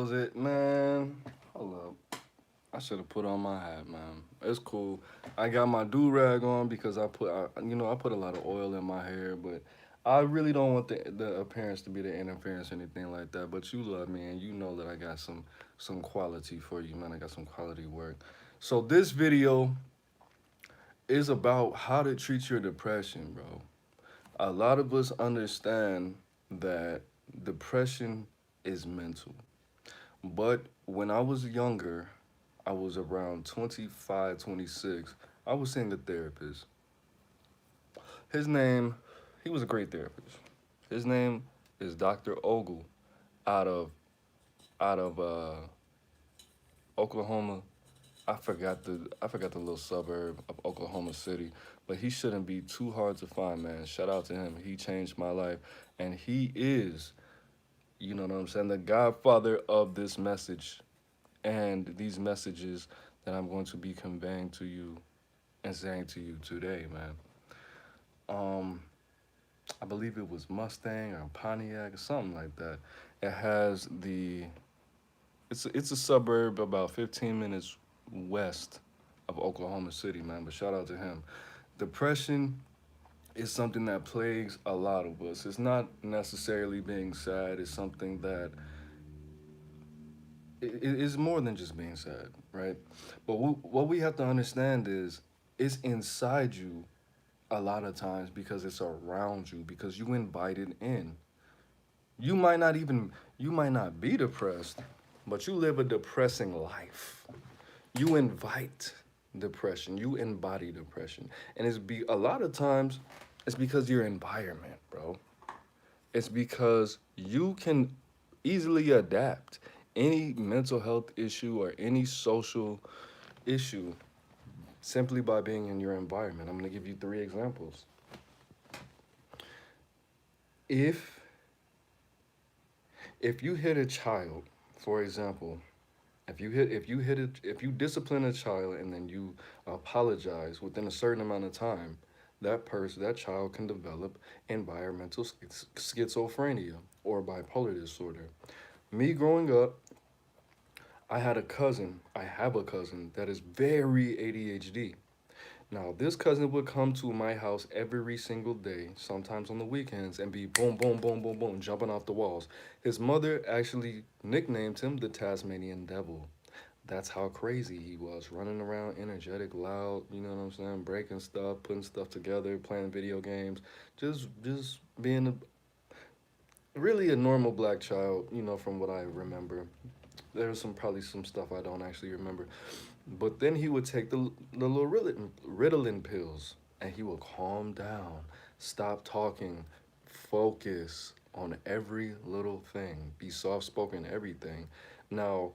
was it, man? Hold up. I should have put on my hat, man. It's cool. I got my do rag on because I put a lot of oil in my hair, but I really don't want the appearance to be the interference or anything like that. But you love me, and you know that I got some quality for you, man. I got some quality work. So this video is about how to treat your depression, bro. A lot of us understand that depression is mental. But when I was younger, I was around 25, 26. I was seeing a therapist. His name, he was a great therapist. His name is Dr. Ogle out of out of Oklahoma. I forgot the little suburb of Oklahoma City, but he shouldn't be too hard to find, man. Shout out to him. He changed my life, and he is, you know what I'm saying, the godfather of this message and these messages that I'm going to be conveying to you and saying to you today, man. Um, I believe it was Mustang or Pontiac or something like that. It has the it's a suburb about 15 minutes west of Oklahoma City, man. But shout out to him. Depression is something that plagues a lot of us. It's not necessarily being sad. It's something that is more than just being sad, right? But what we have to understand is it's inside you a lot of times because it's around you because you invite it in. You might not even you might not be depressed, but you live a depressing life. You invite depression. You embody depression, and it's be a lot of times it's because your environment, bro. It's because you can easily adapt any mental health issue or any social issue simply by being in your environment. I'm going to give you three examples. If if you hit a child, for example, if you discipline a child and then you apologize within a certain amount of time, that child can develop environmental schizophrenia or bipolar disorder. Me growing up, I have a cousin that is very ADHD. Now, this cousin would come to my house every single day, sometimes on the weekends, and be boom, boom, boom, boom, boom, jumping off the walls. His mother actually nicknamed him the Tasmanian Devil. That's how crazy he was, running around, energetic, loud, you know what I'm saying, breaking stuff, putting stuff together, playing video games, just being really a normal black child, from what I remember. There's probably some stuff I don't actually remember. But then he would take the little Ritalin pills and he would calm down, stop talking, focus on every little thing, be soft spoken, everything. Now,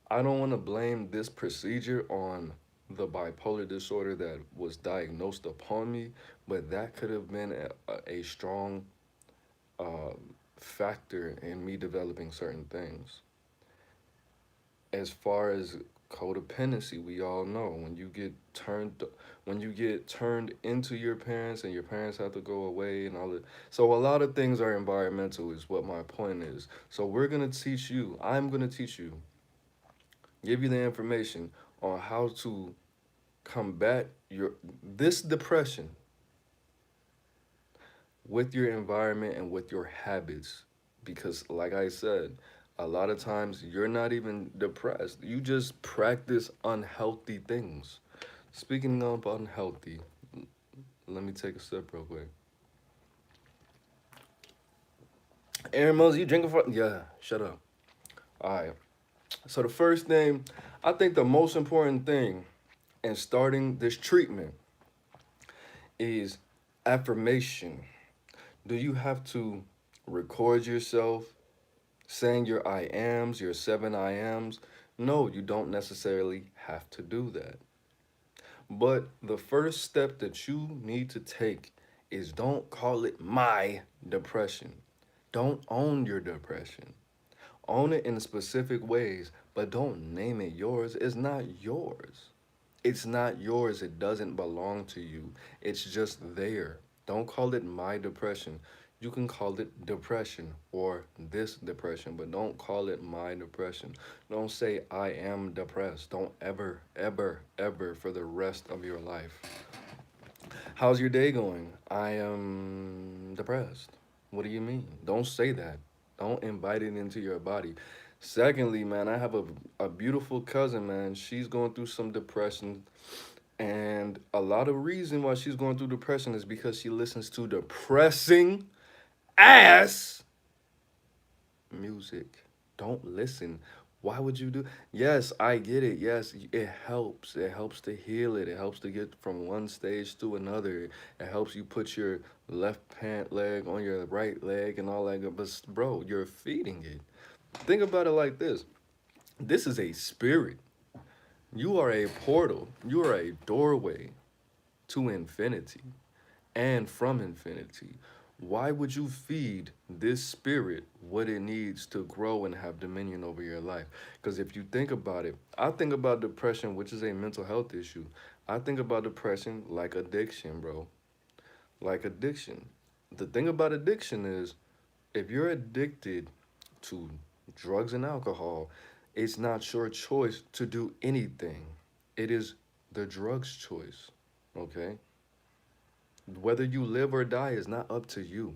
I don't want to blame this procedure on the bipolar disorder that was diagnosed upon me, but that could have been a strong uh, factor in me developing certain things. As far as codependency, we all know when you get turned into your parents and your parents have to go away and all that. So a lot of things are environmental is what my point is. So I'm gonna teach you, give you the information on how to combat your this depression with your environment and with your habits. Because, like I said, a lot of times you're not even depressed, you just practice unhealthy things. Speaking of unhealthy, let me take a sip real quick. Aaron Moses, you drinking for? Yeah, shut up. All right. So, the first thing, I think the most important thing in starting this treatment is affirmation. Do you have to record yourself saying your I ams, your seven I ams? No, you don't necessarily have to do that. But the first step that you need to take is don't call it my depression. Don't own your depression. Own it in specific ways, but don't name it yours. It's not yours. It's not yours. It doesn't belong to you. It's just there. Don't call it my depression. You can call it depression or this depression, but don't call it my depression. Don't say I am depressed. Don't ever, ever, ever for the rest of your life. How's your day going? I am depressed. What do you mean? Don't say that. Don't invite it into your body. Secondly, man, I have a beautiful cousin, man. She's going through some depression. And a lot of reason why she's going through depression is because she listens to depressing ass music. Don't listen. Why would you do? Yes, I get it. Yes, it helps. It helps to heal it. It helps to get from one stage to another. It helps you put your left pant leg on your right leg and all that good. But bro, you're feeding it. Think about it like this. This is a spirit. You are a portal. You are a doorway to infinity and from infinity. Why would you feed this spirit what it needs to grow and have dominion over your life? Because if you think about it, I think about depression, which is a mental health issue. I think about depression like addiction, bro. Like addiction. The thing about addiction is if you're addicted to drugs and alcohol, it's not your choice to do anything. It is the drug's choice. Okay? Whether you live or die is not up to you.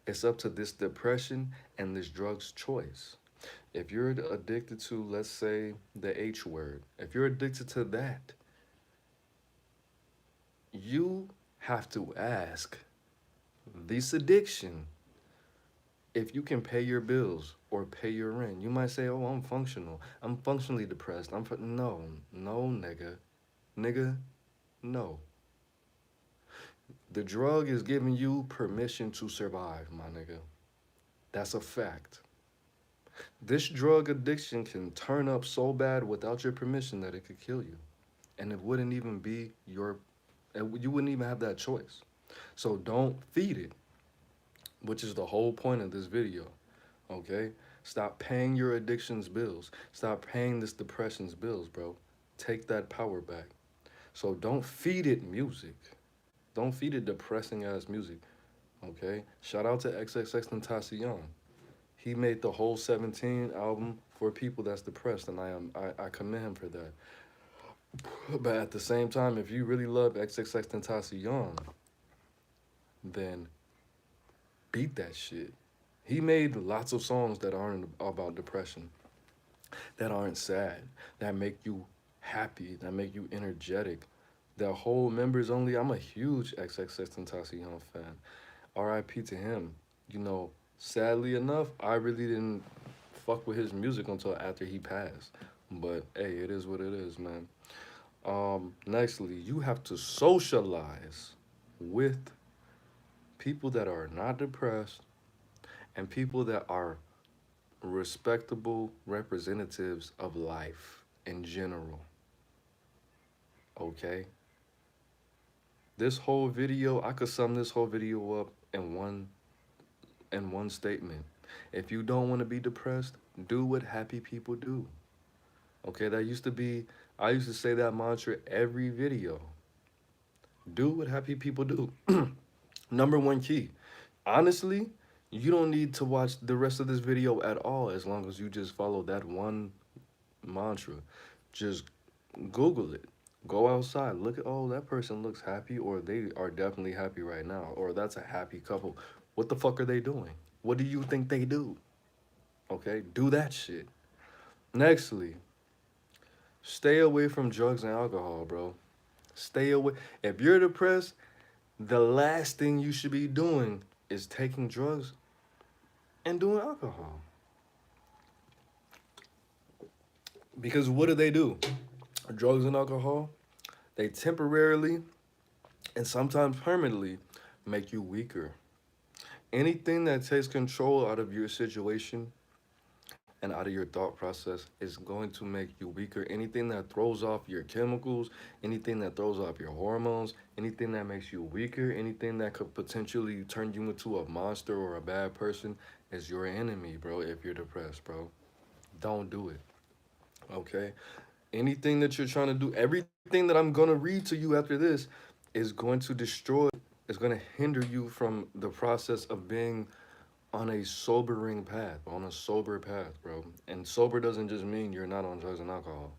It's up to this depression and this drug's choice. If you're addicted to, let's say, the H word, if you're addicted to that, you have to ask this addiction if you can pay your bills or pay your rent. You might say, "Oh, I'm functional. I'm functionally depressed." No, no, nigga, nigga, no. The drug is giving you permission to survive, my nigga. That's a fact. This drug addiction can turn up so bad without your permission that it could kill you. And it wouldn't even be you wouldn't even have that choice. So don't feed it, which is the whole point of this video. Okay? Stop paying your addiction's bills. Stop paying this depression's bills, bro. Take that power back. So don't feed it music. Don't feed it depressing ass music. Okay? Shout out to XXXTentacion. He made the whole 17 album for people that's depressed, and I commend him for that. But at the same time, if you really love XXXTentacion, then beat that shit. He made lots of songs that aren't about depression, that aren't sad, that make you happy, that make you energetic. That whole members only. I'm a huge XXXTentacion fan. R.I.P. to him. You know, sadly enough, I really didn't fuck with his music until after he passed. But hey, it is what it is, man. Nextly, you have to socialize with people that are not depressed and people that are respectable representatives of life in general. Okay? This whole video, I could sum this whole video up in one statement. If you don't want to be depressed, do what happy people do. Okay, that used to be, I used to say that mantra every video. Do what happy people do. Number one key. Honestly, you don't need to watch the rest of this video at all as long as you just follow that one mantra. Just Google it. Go outside. Look at, oh, that person looks happy, or they are definitely happy right now, or that's a happy couple. What the fuck are they doing? What do you think they do? Okay, do that shit. Nextly, stay away from drugs and alcohol, bro. Stay away. If you're depressed, the last thing you should be doing is taking drugs and doing alcohol. Because what do? Drugs and alcohol, they temporarily and sometimes permanently make you weaker. Anything that takes control out of your situation and out of your thought process is going to make you weaker. Anything that throws off your chemicals, anything that throws off your hormones, anything that makes you weaker, anything that could potentially turn you into a monster or a bad person is your enemy, bro, if you're depressed, bro. Don't do it. Okay? Anything that you're trying to do, everything that I'm going to read to you after this is going to destroy It's gonna hinder you from the process of being on a sobering path, on a sober path, bro. And sober doesn't just mean you're not on drugs and alcohol.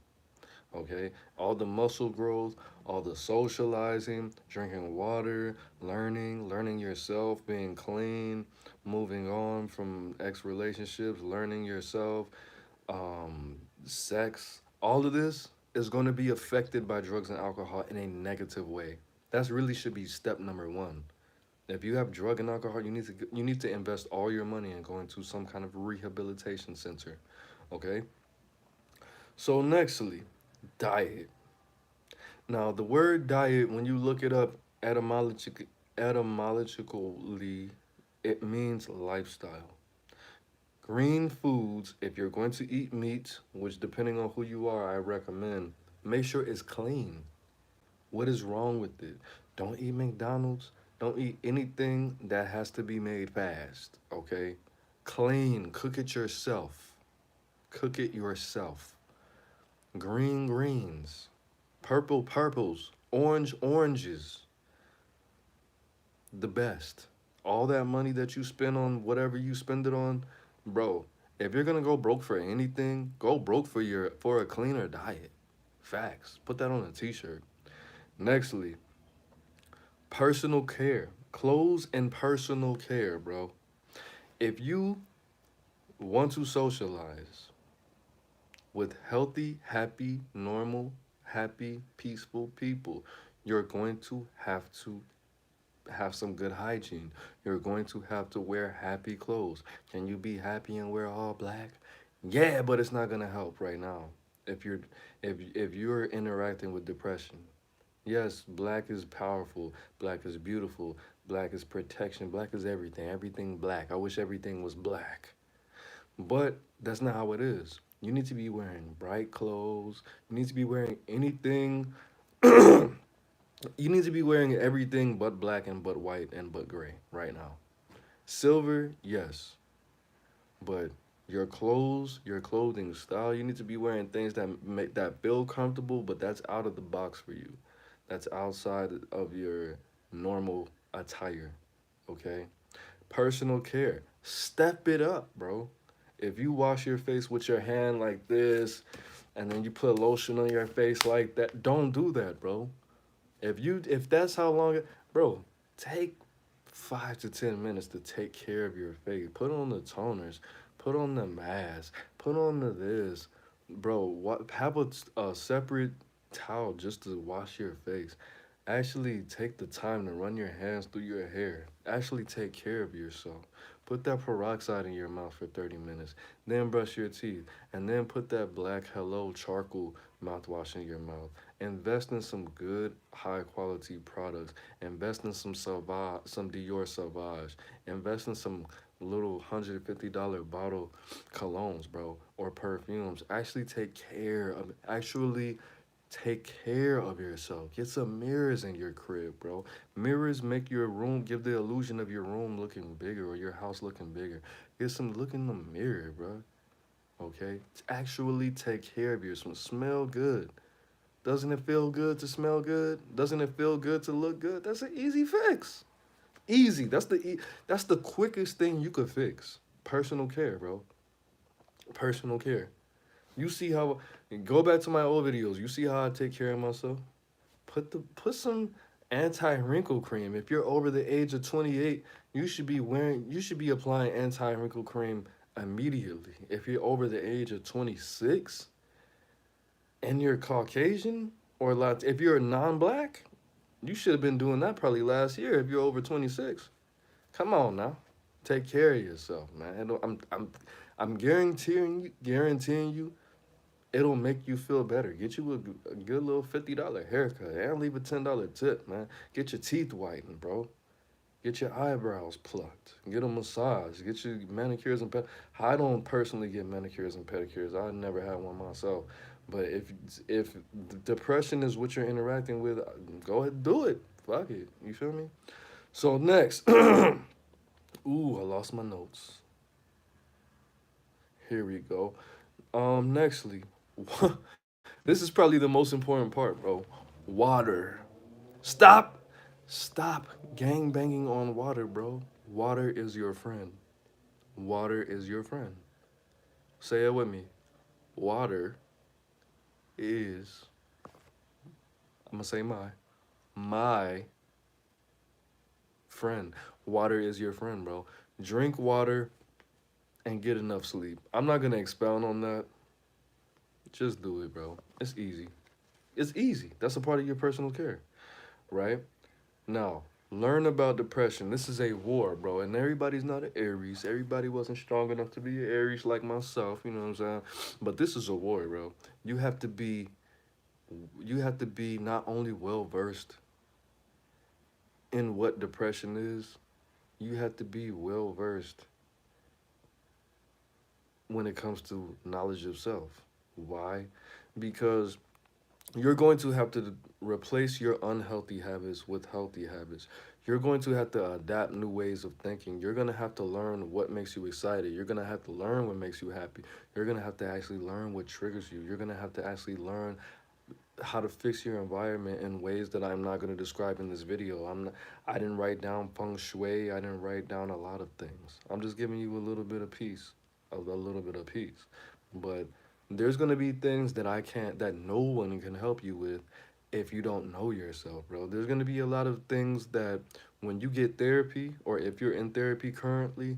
Okay, all the muscle growth, all the socializing, drinking water, learning yourself, being clean, moving on from ex relationships, learning yourself, sex, all of this is going to be affected by drugs and alcohol in a negative way. That's really should be step number one. If you have drug and alcohol, you need to invest all your money and go into some kind of rehabilitation center. Okay. So nextly, diet. Now, the word diet, when you look it up etymologically, it means lifestyle. Green foods, if you're going to eat meat, which depending on who you are, I recommend, make sure it's clean. What is wrong with it? Don't eat McDonald's. Don't eat anything that has to be made fast, okay? Clean, cook it yourself. Cook it yourself. Green greens, purple purples, orange oranges, the best. All that money that you spend on whatever you spend it on, bro. If you're gonna go broke for anything, go broke for a cleaner diet. Facts. Put that on a t-shirt. Nextly, personal care. Clothes and personal care, bro. If you want to socialize with healthy, happy, normal, happy, peaceful people, you're going to have some good hygiene. You're going to have to wear happy clothes. Can you be happy and wear all black? Yeah, but it's not gonna help right now. If you're if you're interacting with depression. Yes, black is powerful. Black is beautiful. Black is protection. Black is everything. Everything black. I wish everything was black. But that's not how it is. You need to be wearing bright clothes. You need to be wearing anything. You need to be wearing everything but black and but white and but gray right now. Silver, yes, but your clothes, your clothing style, you need to be wearing things that feel comfortable, but that's out of the box for you. That's outside of your normal attire, okay? Personal care. Step it up, bro. If you wash your face with your hand like this and then you put lotion on your face like that, don't do that, bro. If that's how long bro, take 5 to 10 minutes to take care of your face. Put on the toners, put on the mask, put on the this. Bro, what have a separate towel just to wash your face. Actually take the time to run your hands through your hair. Actually take care of yourself. Put that peroxide in your mouth for 30 minutes. Then brush your teeth. And then put that black hello charcoal mouthwash in your mouth. Invest in some good, high quality products. Invest in some Dior Sauvage. Invest in some little $150 bottle colognes, bro, or perfumes. Actually take care of yourself. Get some mirrors in your crib, bro. Mirrors make your room, give the illusion of your room looking bigger or your house looking bigger. Get some look in the mirror, bro. Okay? Actually take care of yourself. Smell good. Doesn't it feel good to smell good? Doesn't it feel good to look good? That's an easy fix. Easy. That's the quickest thing you could fix. Personal care, bro. Personal care. You see how go back to my old videos. You see how I take care of myself? Put some anti-wrinkle cream. If you're over the age of 28, you should be applying anti-wrinkle cream immediately. If you're over the age of 26 and you're Caucasian or if you're non-black, you should have been doing that probably last year if you're over 26. Come on now. Take care of yourself, man. I'm guaranteeing you it'll make you feel better. Get you a good little $50 haircut and leave a $10 tip, man. Get your teeth whitened, bro. Get your eyebrows plucked. Get a massage. Get your manicures and I don't personally get manicures and pedicures. I never had one myself. But if depression is what you're interacting with, go ahead and do it. Fuck it. You feel me? So next, ooh, I lost my notes. Here we go. Nextly, this is probably the most important part, bro. Water. Stop. Stop gang banging on water, bro. Water is your friend. Water is your friend. Say it with me. Water is, I'm gonna say my friend. Water is your friend, bro. Drink water and get enough sleep. I'm not gonna expound on that. Just do it, bro. It's easy. It's easy. That's a part of your personal care, right? Now, learn about depression. This is a war, bro. And everybody's not an Aries. Everybody wasn't strong enough to be an Aries like myself, you know what I'm saying? But this is a war, bro. You have to be you have to be not only well versed in what depression is, you have to be well versed when it comes to knowledge of self. Why? Because you're going to have to replace your unhealthy habits with healthy habits. You're going to have to adapt new ways of thinking. You're going to have to learn what makes you excited. You're going to have to learn what makes you happy. You're going to have to actually learn what triggers you. You're going to have to actually learn how to fix your environment in ways that I'm not going to describe in this video. I didn't write down feng shui. I didn't write down a lot of things. I'm just giving you a little bit of peace, a little bit of peace. But there's going to be things that I can't, that no one can help you with if you don't know yourself, bro. There's going to be a lot of things that when you get therapy, or if you're in therapy currently,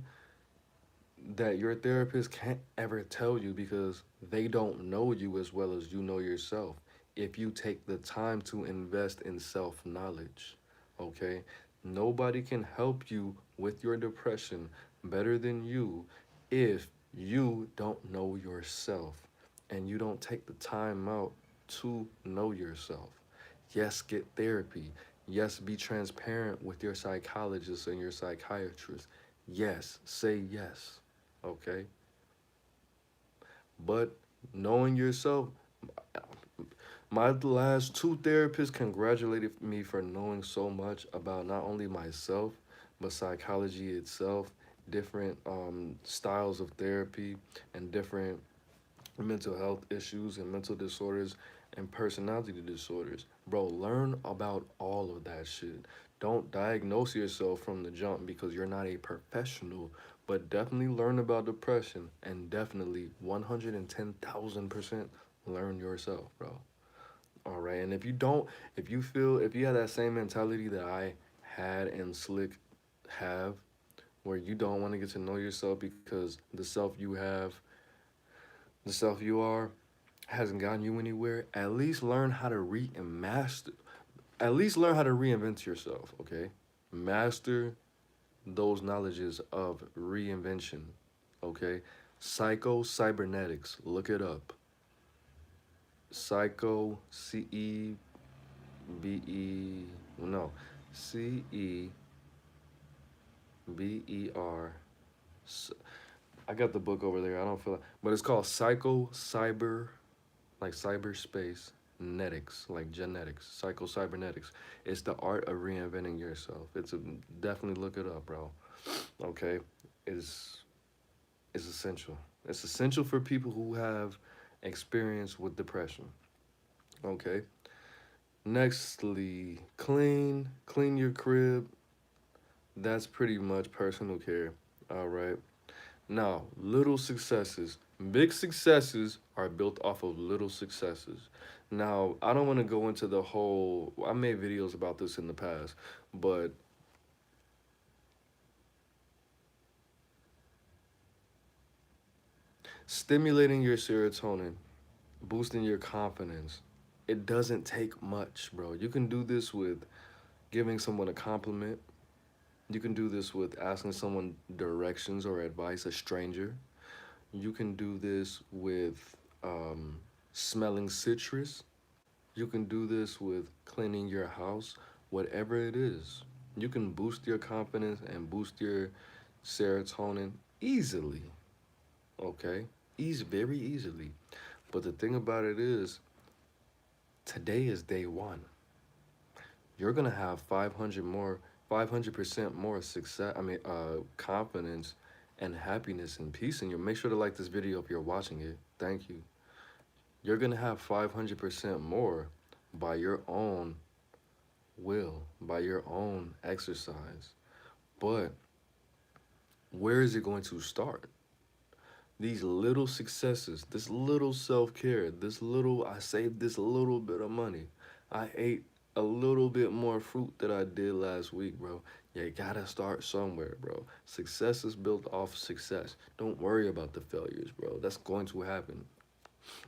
that your therapist can't ever tell you because they don't know you as well as you know yourself. If you take the time to invest in self knowledge, okay? Nobody can help you with your depression better than you if you don't know yourself and you don't take the time out to know yourself. Yes, get therapy. Yes, be transparent with your psychologist and your psychiatrist. Yes, say yes. Okay? But knowing yourself, my last two therapists congratulated me for knowing so much about not only myself, but psychology itself, different styles of therapy, and different mental health issues and mental disorders and personality disorders. Bro, learn about all of that shit. Don't diagnose yourself from the jump because you're not a professional, but definitely learn about depression and definitely 110,000% learn yourself, bro. All right. And if you don't, if you have that same mentality that I had and Slick have, where you don't want to get to know yourself because the self you are, hasn't gotten you anywhere, at least learn how to at least learn how to reinvent yourself, okay? Master those knowledges of reinvention, okay? Psycho cybernetics, look it up. Psycho CEBE, no, CEBER. I got the book over there. I don't feel like, but it's called Psycho Cyber, like cyberspace netics, like genetics, psycho cybernetics. It's the art of reinventing yourself. Definitely look it up, bro. Okay, it's it's essential. It's essential for people who have experience with depression. Okay. Nextly, clean your crib. That's pretty much personal care. All right. Now, little successes. Big successes are built off of little successes. Now, I don't want to go into the whole, I made videos about this in the past, but stimulating your serotonin, boosting your confidence, it doesn't take much, bro. You can do this with giving someone a compliment. You can do this with asking someone directions or advice, a stranger. You can do this with smelling citrus. You can do this with cleaning your house, whatever it is. You can boost your confidence and boost your serotonin easily, okay? Very easily. But the thing about it is, today is day one. You're gonna have 500% more success, confidence and happiness and peace in you. Make sure to like this video if you're watching it. Thank you. You're gonna have 500% more by your own will, by your own exercise. But where is it going to start? These little successes, this little self care, I saved this little bit of money. I ate a little bit more fruit that I did last week, bro. You gotta start somewhere, bro. Success is built off success. Don't worry about the failures, bro. That's going to happen.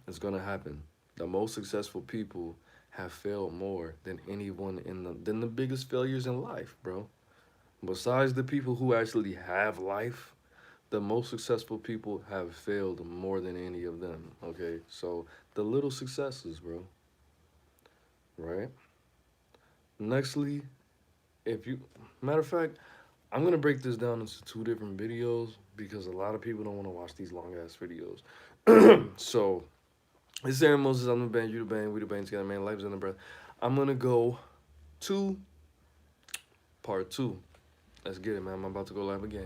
It's gonna happen. The most successful people have failed more than anyone than the biggest failures in life, bro. Besides the people who actually have life, the most successful people have failed more than any of them. Okay, so the little successes, bro. Right. Nextly, if you, matter of fact, I'm gonna break this down into two different videos because a lot of people don't want to watch these long ass videos. So it's Aaron Moses. I'm the band. You the band. We the band together, man. Life is in the breath. I'm gonna go to part two. Let's get it, man. I'm about to go live again.